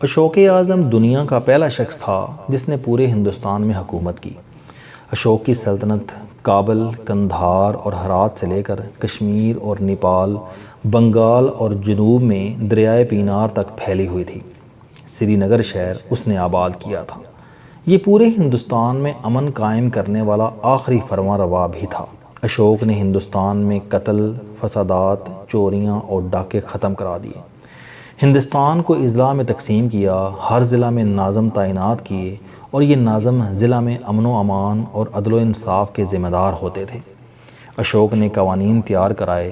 اشوک اعظم دنیا کا پہلا شخص تھا جس نے پورے ہندوستان میں حکومت کی۔ اشوک کی سلطنت کابل، قندھار اور ہرات سے لے کر کشمیر اور نیپال، بنگال اور جنوب میں دریائے پینار تک پھیلی ہوئی تھی۔ سری نگر شہر اس نے آباد کیا تھا۔ یہ پورے ہندوستان میں امن قائم کرنے والا آخری فرمان روا بھی تھا۔ اشوک نے ہندوستان میں قتل، فسادات، چوریاں اور ڈاکے ختم کرا دیے۔ ہندوستان کو اضلاع میں تقسیم کیا، ہر ضلع میں ناظم تعینات کیے اور یہ ناظم ضلع میں امن و امان اور عدل و انصاف کے ذمہ دار ہوتے تھے۔ اشوک نے قوانین تیار کرائے۔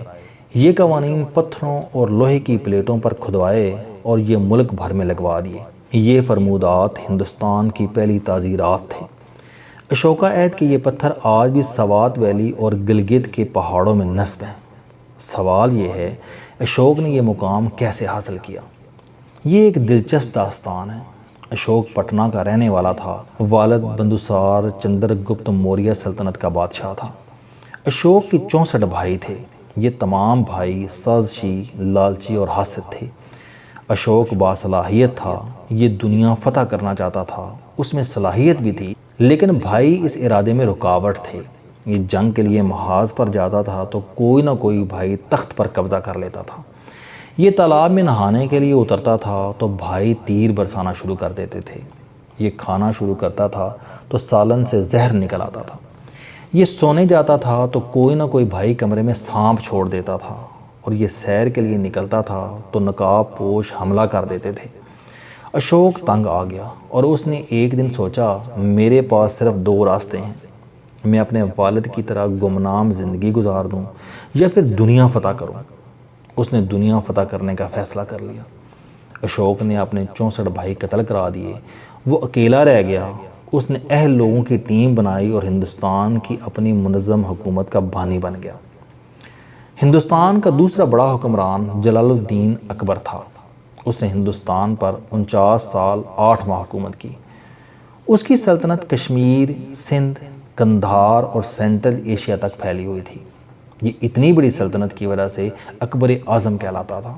یہ قوانین پتھروں اور لوہے کی پلیٹوں پر کھدوائے اور یہ ملک بھر میں لگوا دیے۔ یہ فرمودات ہندوستان کی پہلی تعزیرات تھے۔ اشوکا عہد کے یہ پتھر آج بھی سوات ویلی اور گلگت کے پہاڑوں میں نصب ہیں۔ سوال یہ ہے، اشوک نے یہ مقام کیسے حاصل کیا؟ یہ ایک دلچسپ داستان ہے۔ اشوک پٹنہ کا رہنے والا تھا۔ والد بندوسار چندر گپت موریہ سلطنت کا بادشاہ تھا۔ اشوک کے 64 بھائی تھے۔ یہ تمام بھائی سازشی، لالچی اور حاسد تھے۔ اشوک باصلاحیت تھا۔ یہ دنیا فتح کرنا چاہتا تھا۔ اس میں صلاحیت بھی تھی، لیکن بھائی اس ارادے میں رکاوٹ تھے۔ یہ جنگ کے لیے محاذ پر جاتا تھا تو کوئی نہ کوئی بھائی تخت پر قبضہ کر لیتا تھا۔ یہ تالاب میں نہانے کے لیے اترتا تھا تو بھائی تیر برسانا شروع کر دیتے تھے۔ یہ کھانا شروع کرتا تھا تو سالن سے زہر نکل آتا تھا۔ یہ سونے جاتا تھا تو کوئی نہ کوئی بھائی کمرے میں سانپ چھوڑ دیتا تھا، اور یہ سیر کے لیے نکلتا تھا تو نقاب پوش حملہ کر دیتے تھے۔ اشوک تنگ آ گیا اور اس نے ایک دن سوچا، میرے پاس صرف 2 راستے ہیں، میں اپنے والد کی طرح گمنام زندگی گزار دوں یا پھر دنیا فتح کروں۔ اس نے دنیا فتح کرنے کا فیصلہ کر لیا۔ اشوک نے اپنے 64 بھائی قتل کرا دیے۔ وہ اکیلا رہ گیا۔ اس نے اہل لوگوں کی ٹیم بنائی اور ہندوستان کی اپنی منظم حکومت کا بانی بن گیا۔ ہندوستان کا دوسرا بڑا حکمران جلال الدین اکبر تھا۔ اس نے ہندوستان پر 49 سال 8 ماہ حکومت کی۔ اس کی سلطنت کشمیر، سندھ، قندھار اور سینٹرل ایشیا تک پھیلی ہوئی تھی۔ یہ اتنی بڑی سلطنت کی وجہ سے اکبر اعظم کہلاتا تھا۔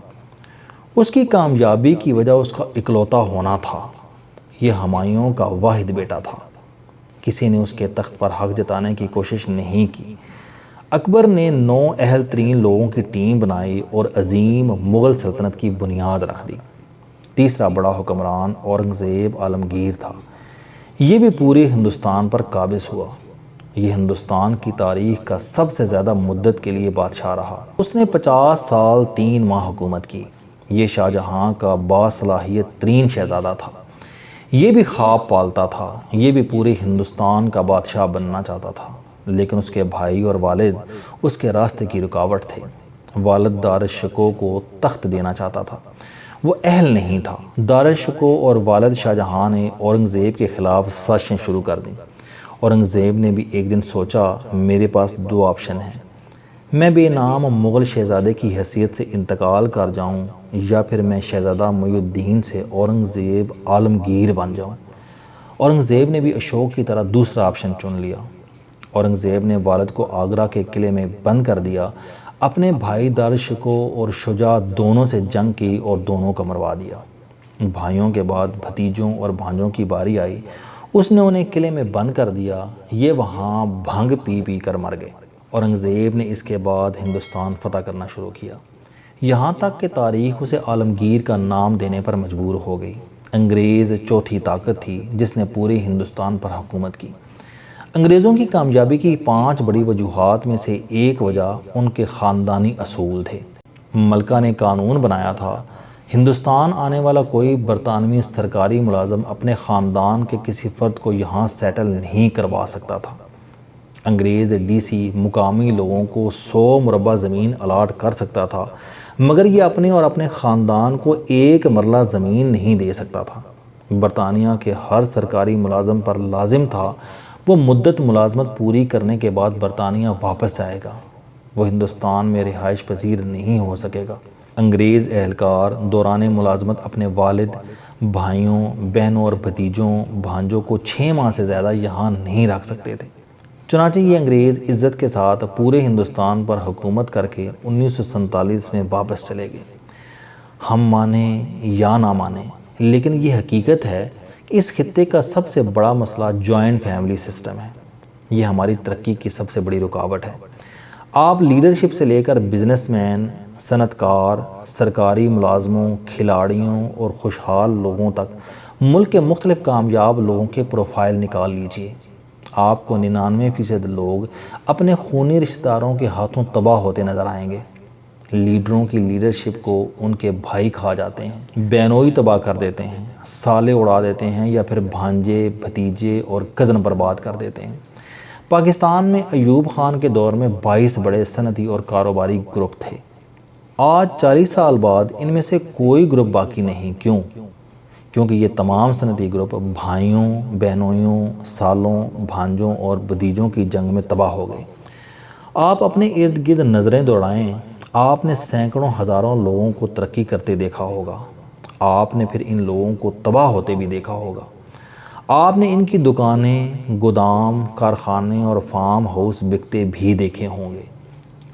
اس کی کامیابی کی وجہ اس کا اکلوتا ہونا تھا۔ یہ ہمایوں کا واحد بیٹا تھا۔ کسی نے اس کے تخت پر حق جتانے کی کوشش نہیں کی۔ اکبر نے 9 اہل ترین لوگوں کی ٹیم بنائی اور عظیم مغل سلطنت کی بنیاد رکھ دی۔ تیسرا بڑا حکمران اورنگزیب عالمگیر تھا۔ یہ بھی پورے ہندوستان پر قابض ہوا۔ یہ ہندوستان کی تاریخ کا سب سے زیادہ مدت کے لیے بادشاہ رہا۔ اس نے 50 سال 3 ماہ حکومت کی۔ یہ شاہ جہاں کا باصلاحیت ترین شہزادہ تھا۔ یہ بھی خواب پالتا تھا۔ یہ بھی پورے ہندوستان کا بادشاہ بننا چاہتا تھا، لیکن اس کے بھائی اور والد اس کے راستے کی رکاوٹ تھے۔ والد دارالشکوہ کو تخت دینا چاہتا تھا۔ وہ اہل نہیں تھا۔ دارالشکوہ اور والد شاہ جہاں نے اورنگزیب کے خلاف سازشیں شروع کر دیں۔ اورنگزیب نے بھی ایک دن سوچا، میرے پاس 2 آپشن ہیں، میں بے نام مغل شہزادے کی حیثیت سے انتقال کر جاؤں یا پھر میں شہزادہ محی الدین سے اورنگزیب عالمگیر بن جاؤں۔ اورنگزیب نے بھی اشوک کی طرح دوسرا آپشن چن لیا۔ اورنگزیب نے والد کو آگرہ کے قلعے میں بند کر دیا، اپنے بھائی دارالشکوہ اور شجاع دونوں سے جنگ کی اور دونوں کو مروا دیا۔ بھائیوں کے بعد بھتیجوں اور بھانجوں کی باری آئی۔ اس نے انہیں قلعے میں بند کر دیا۔ یہ وہاں بھنگ پی پی کر مر گئے۔ اورنگزیب نے اس کے بعد ہندوستان فتح کرنا شروع کیا، یہاں تک کہ تاریخ اسے عالمگیر کا نام دینے پر مجبور ہو گئی۔ انگریز چوتھی طاقت تھی جس نے پورے ہندوستان پر حکومت کی۔ انگریزوں کی کامیابی کی 5 بڑی وجوہات میں سے ایک وجہ ان کے خاندانی اصول تھے۔ ملکہ نے قانون بنایا تھا، ہندوستان آنے والا کوئی برطانوی سرکاری ملازم اپنے خاندان کے کسی فرد کو یہاں سیٹل نہیں کروا سکتا تھا۔ انگریز ڈی سی مقامی لوگوں کو 100 مربع زمین الاٹ کر سکتا تھا، مگر یہ اپنے اور اپنے خاندان کو 1 مرلہ زمین نہیں دے سکتا تھا۔ برطانیہ کے ہر سرکاری ملازم پر لازم تھا وہ مدت ملازمت پوری کرنے کے بعد برطانیہ واپس جائے گا۔ وہ ہندوستان میں رہائش پذیر نہیں ہو سکے گا۔ انگریز اہلکار دوران ملازمت اپنے والد، بھائیوں، بہنوں اور بھتیجوں، بھانجوں کو 6 ماہ سے زیادہ یہاں نہیں رکھ سکتے تھے۔ چنانچہ یہ انگریز عزت کے ساتھ پورے ہندوستان پر حکومت کر کے 1947 میں واپس چلے گئے۔ ہم مانیں یا نہ مانیں، لیکن یہ حقیقت ہے کہ اس خطے کا سب سے بڑا مسئلہ جوائنٹ فیملی سسٹم ہے۔ یہ ہماری ترقی کی سب سے بڑی رکاوٹ ہے۔ آپ لیڈرشپ سے لے کر بزنس مین، صنعت کار، سرکاری ملازموں، کھلاڑیوں اور خوشحال لوگوں تک ملک کے مختلف کامیاب لوگوں کے پروفائل نکال لیجئے، آپ کو 99% لوگ اپنے خونی رشتہ داروں کے ہاتھوں تباہ ہوتے نظر آئیں گے۔ لیڈروں کی لیڈرشپ کو ان کے بھائی کھا جاتے ہیں، بہنوئی تباہ کر دیتے ہیں، سالے اڑا دیتے ہیں یا پھر بھانجے، بھتیجے اور کزن برباد کر دیتے ہیں۔ پاکستان میں ایوب خان کے دور میں 22 بڑے صنعتی اور کاروباری گروپ تھے۔ آج 40 سال بعد ان میں سے کوئی گروپ باقی نہیں۔ کیوں؟ کیونکہ یہ تمام صنعتی گروپ بھائیوں، بہنوئیوں، سالوں، بھانجوں اور بھتیجوں کی جنگ میں تباہ ہو گئے۔ آپ اپنے ارد گرد نظریں دوڑائیں، آپ نے سینکڑوں ہزاروں لوگوں کو ترقی کرتے دیکھا ہوگا، آپ نے پھر ان لوگوں کو تباہ ہوتے بھی دیکھا ہوگا۔ آپ نے ان کی دکانیں، گودام، کارخانے اور فارم ہاؤس بکتے بھی دیکھے ہوں گے۔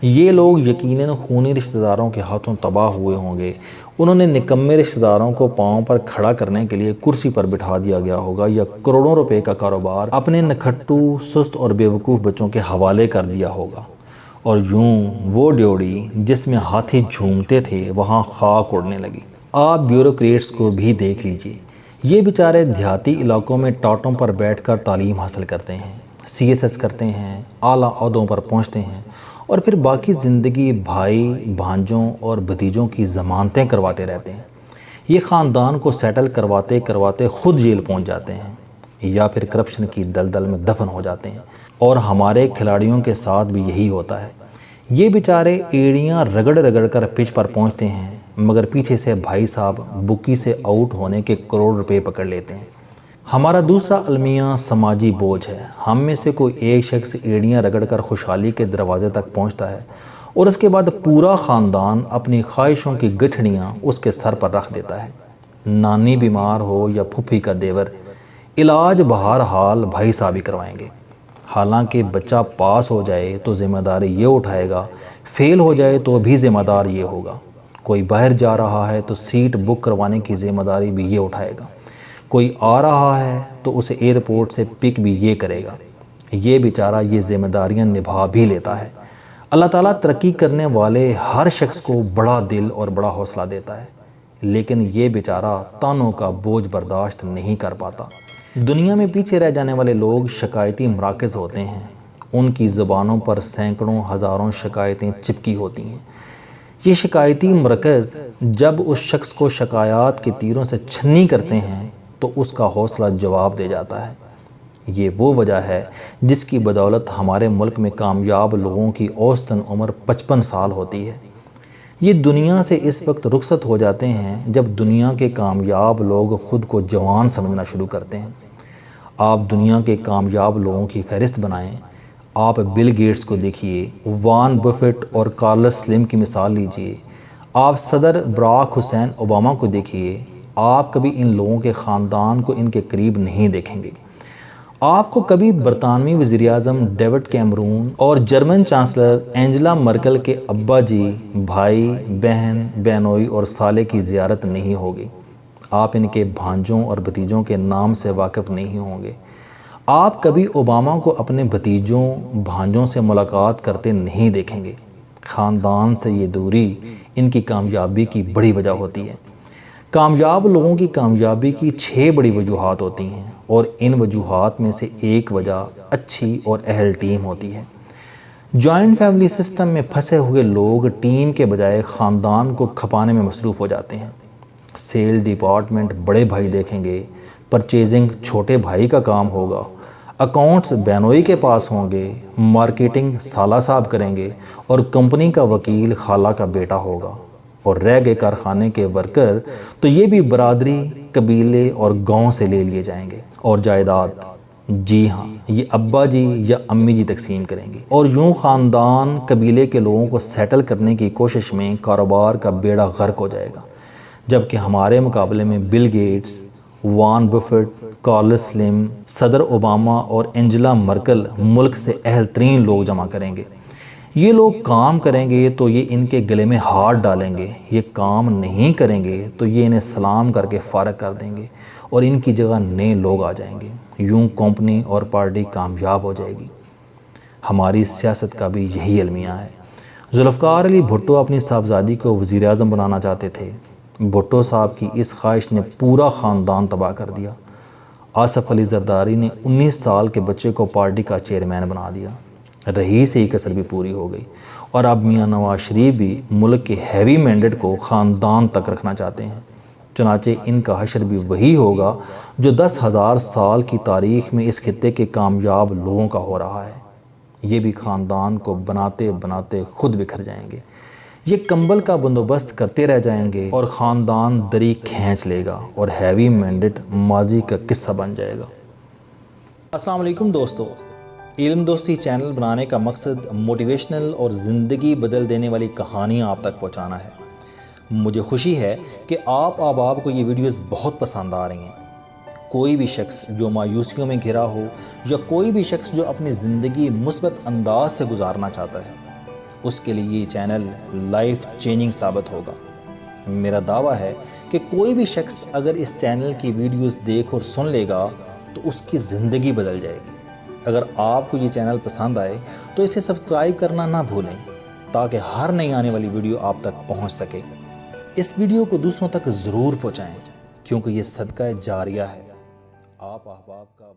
یہ لوگ یقیناً خونی رشتہ داروں کے ہاتھوں تباہ ہوئے ہوں گے۔ انہوں نے نکمے رشتہ داروں کو پاؤں پر کھڑا کرنے کے لیے کرسی پر بٹھا دیا گیا ہوگا یا کروڑوں روپے کا کاروبار اپنے نکھٹو، سست اور بیوقوف بچوں کے حوالے کر دیا ہوگا، اور یوں وہ ڈیوڑی جس میں ہاتھی جھومتے تھے وہاں خاک اڑنے لگی۔ آپ بیوروکریٹس کو بھی دیکھ لیجئے، یہ بیچارے دیہاتی علاقوں میں ٹاٹوں پر بیٹھ کر تعلیم حاصل کرتے ہیں، CSS کرتے ہیں، اعلیٰ عہدوں پر پہنچتے ہیں اور پھر باقی زندگی بھائی، بھانجوں اور بھتیجوں کی ضمانتیں کرواتے رہتے ہیں۔ یہ خاندان کو سیٹل کرواتے کرواتے خود جیل پہنچ جاتے ہیں یا پھر کرپشن کی دلدل میں دفن ہو جاتے ہیں، اور ہمارے کھلاڑیوں کے ساتھ بھی یہی ہوتا ہے۔ یہ بیچارے ایڑیاں رگڑ رگڑ کر پچ پر پہنچتے ہیں، مگر پیچھے سے بھائی صاحب بکی سے آؤٹ ہونے کے کروڑ روپے پکڑ لیتے ہیں۔ ہمارا دوسرا المیہ سماجی بوجھ ہے۔ ہم میں سے کوئی ایک شخص ایڑیاں رگڑ کر خوشحالی کے دروازے تک پہنچتا ہے اور اس کے بعد پورا خاندان اپنی خواہشوں کی گٹھڑیاں اس کے سر پر رکھ دیتا ہے۔ نانی بیمار ہو یا پھپھی کا دیور، علاج بہرحال بھائی صاحب ہی کروائیں گے۔ حالانکہ بچہ پاس ہو جائے تو ذمہ داری یہ اٹھائے گا، فیل ہو جائے تو بھی ذمہ دار یہ ہوگا۔ کوئی باہر جا رہا ہے تو سیٹ بک کروانے کی ذمہ داری بھی یہ اٹھائے گا۔ کوئی آ رہا ہے تو اسے ایئرپورٹ سے پک بھی یہ کرے گا۔ یہ بیچارہ یہ ذمہ داریاں نبھا بھی لیتا ہے۔ اللہ تعالیٰ ترقی کرنے والے ہر شخص کو بڑا دل اور بڑا حوصلہ دیتا ہے، لیکن یہ بیچارہ تانوں کا بوجھ برداشت نہیں کر پاتا۔ دنیا میں پیچھے رہ جانے والے لوگ شکایتی مراکز ہوتے ہیں۔ ان کی زبانوں پر سینکڑوں ہزاروں شکایتیں چپکی ہوتی ہیں۔ یہ شکایتی مرکز جب اس شخص کو شکایات کے تیروں سے چھنی کرتے ہیں تو اس کا حوصلہ جواب دے جاتا ہے۔ یہ وہ وجہ ہے جس کی بدولت ہمارے ملک میں کامیاب لوگوں کی اوسطاً عمر 55 سال ہوتی ہے۔ یہ دنیا سے اس وقت رخصت ہو جاتے ہیں جب دنیا کے کامیاب لوگ خود کو جوان سمجھنا شروع کرتے ہیں۔ آپ دنیا کے کامیاب لوگوں کی فہرست بنائیں۔ آپ بل گیٹس کو دیکھیے، وارن بفیٹ اور کارلس سلم کی مثال لیجئے۔ آپ صدر براک حسین اوباما کو دیکھیے۔ آپ کبھی ان لوگوں کے خاندان کو ان کے قریب نہیں دیکھیں گے۔ آپ کو کبھی برطانوی وزیراعظم ڈیوڈ کیمرون اور جرمن چانسلر اینجلا مرکل کے ابا جی، بھائی، بہن، بہنوئی اور سالے کی زیارت نہیں ہوگی۔ آپ ان کے بھانجوں اور بھتیجوں کے نام سے واقف نہیں ہوں گے۔ آپ کبھی اوباما کو اپنے بھتیجوں، بھانجوں سے ملاقات کرتے نہیں دیکھیں گے۔ خاندان سے یہ دوری ان کی کامیابی کی بڑی وجہ ہوتی ہے۔ کامیاب لوگوں کی کامیابی کی 6 بڑی وجوہات ہوتی ہیں، اور ان وجوہات میں سے ایک وجہ اچھی اور اہل ٹیم ہوتی ہے۔ جوائنٹ فیملی سسٹم میں پھنسے ہوئے لوگ ٹیم کے بجائے خاندان کو کھپانے میں مصروف ہو جاتے ہیں۔ سیل ڈپارٹمنٹ بڑے بھائی دیکھیں گے، پرچیزنگ چھوٹے بھائی کا کام ہوگا، اکاؤنٹس بہنوئی کے پاس ہوں گے، مارکیٹنگ سالہ صاحب کریں گے، اور کمپنی کا وکیل خالہ کا بیٹا ہوگا، اور رہ گئے کارخانے کے ورکر تو یہ بھی برادری، قبیلے اور گاؤں سے لے لیے جائیں گے، اور جائیداد، جی ہاں، یہ ابا جی یا امی جی تقسیم کریں گے، اور یوں خاندان قبیلے کے لوگوں کو سیٹل کرنے کی کوشش میں کاروبار کا بیڑا غرق ہو جائے گا۔ جبکہ ہمارے مقابلے میں بل گیٹس، وارن بفیٹ، کارلس سلم، صدر اوباما اور اینجلا مرکل ملک سے اہل ترین لوگ جمع کریں گے۔ یہ لوگ کام کریں گے تو یہ ان کے گلے میں ہاتھ ڈالیں گے، یہ کام نہیں کریں گے تو یہ انہیں سلام کر کے فارغ کر دیں گے اور ان کی جگہ نئے لوگ آ جائیں گے۔ یوں کمپنی اور پارٹی کامیاب ہو جائے گی۔ ہماری سیاست کا بھی یہی المیہ ہے۔ ذوالفقار علی بھٹو اپنی صاحبزادی کو وزیر اعظم بنانا چاہتے تھے۔ بھٹو صاحب کی اس خواہش نے پورا خاندان تباہ کر دیا۔ آصف علی زرداری نے 19 سال کے بچے کو پارٹی کا چیئرمین بنا دیا۔ رئیس ہی کسر بھی پوری ہو گئی، اور اب میاں نواز شریف بھی ملک کے ہیوی مینڈیٹ کو خاندان تک رکھنا چاہتے ہیں۔ چنانچہ ان کا حشر بھی وہی ہوگا جو 10,000 سال کی تاریخ میں اس خطے کے کامیاب لوگوں کا ہو رہا ہے۔ یہ بھی خاندان کو بناتے بناتے خود بکھر جائیں گے۔ یہ کمبل کا بندوبست کرتے رہ جائیں گے اور خاندان دری کھینچ لے گا اور ہیوی مینڈیٹ ماضی کا قصہ بن جائے گا۔ السلام علیکم دوستو۔ علم دوستی چینل بنانے کا مقصد موٹیویشنل اور زندگی بدل دینے والی کہانیاں آپ تک پہنچانا ہے۔ مجھے خوشی ہے کہ آپ کو یہ ویڈیوز بہت پسند آ رہی ہیں۔ کوئی بھی شخص جو مایوسیوں میں گھرا ہو یا کوئی بھی شخص جو اپنی زندگی مثبت انداز سے گزارنا چاہتا ہے، اس کے لیے یہ چینل لائف چینجنگ ثابت ہوگا۔ میرا دعویٰ ہے کہ کوئی بھی شخص اگر اس چینل کی ویڈیوز دیکھ اور سن لے گا تو اس کی زندگی بدل جائے گی۔ اگر آپ کو یہ چینل پسند آئے تو اسے سبسکرائب کرنا نہ بھولیں تاکہ ہر نئی آنے والی ویڈیو آپ تک پہنچ سکے۔ اس ویڈیو کو دوسروں تک ضرور پہنچائیں کیونکہ یہ صدقہ جاریہ ہے۔ آپ احباب کا